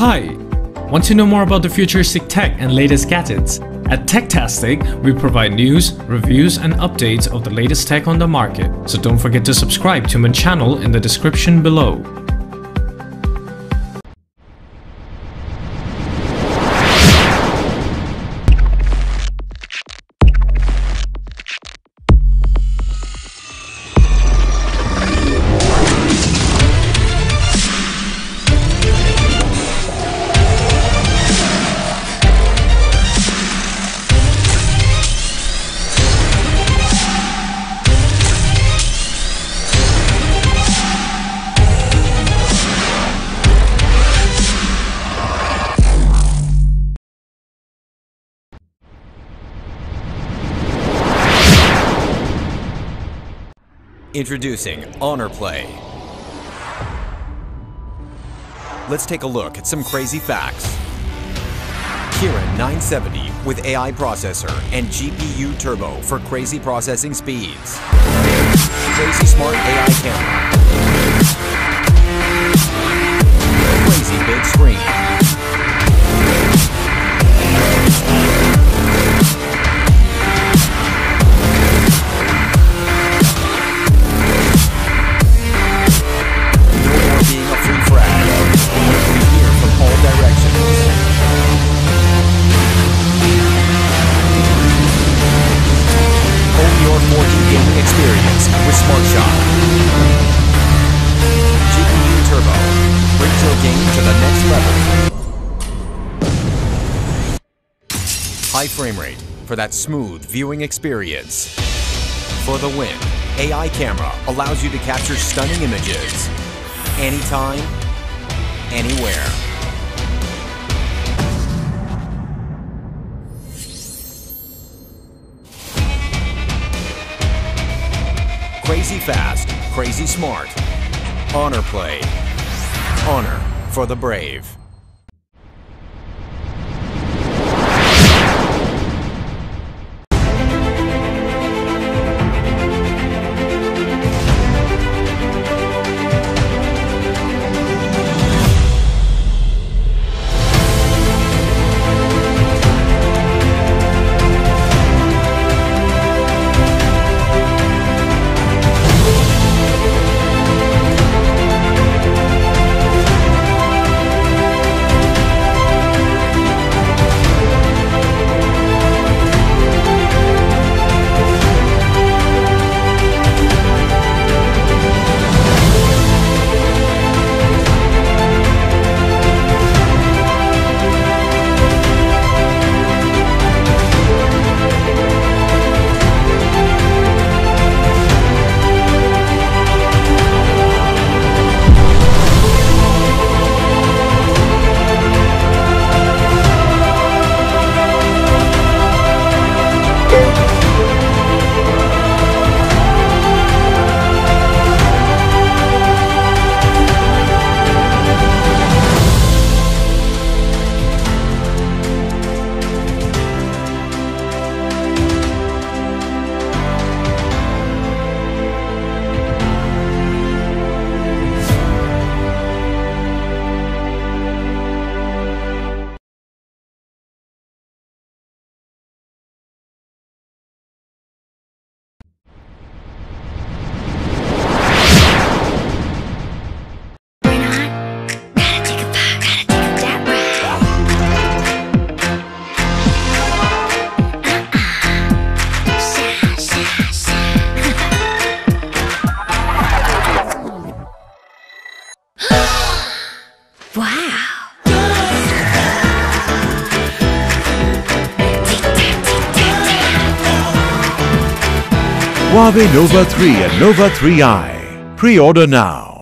Hi! Want to know more about the futuristic tech and latest gadgets? At Techtastic, we provide news, reviews and updates of the latest tech on the market. So don't forget to subscribe to my channel in the description below. Introducing Honor Play. Let's take a look at some crazy facts. Kirin 970 with AI processor and GPU turbo for crazy processing speeds. Crazy smart AI camera. Crazy big screen. Experience with Smart Shot. GPU Turbo brings your game to the next level. High frame rate for that smooth viewing experience. For the win, AI camera allows you to capture stunning images anytime, anywhere. Crazy fast, crazy smart. Honor Play. Honor for the brave. Huawei Nova 3 and Nova 3i. Pre-order now.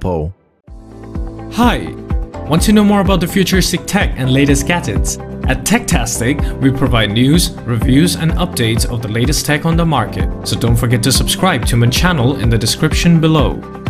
example. Hi! Want to know more about the futuristic tech and latest gadgets? At Techtastic, we provide news, reviews and updates of the latest tech on the market. So don't forget to subscribe to my channel in the description below.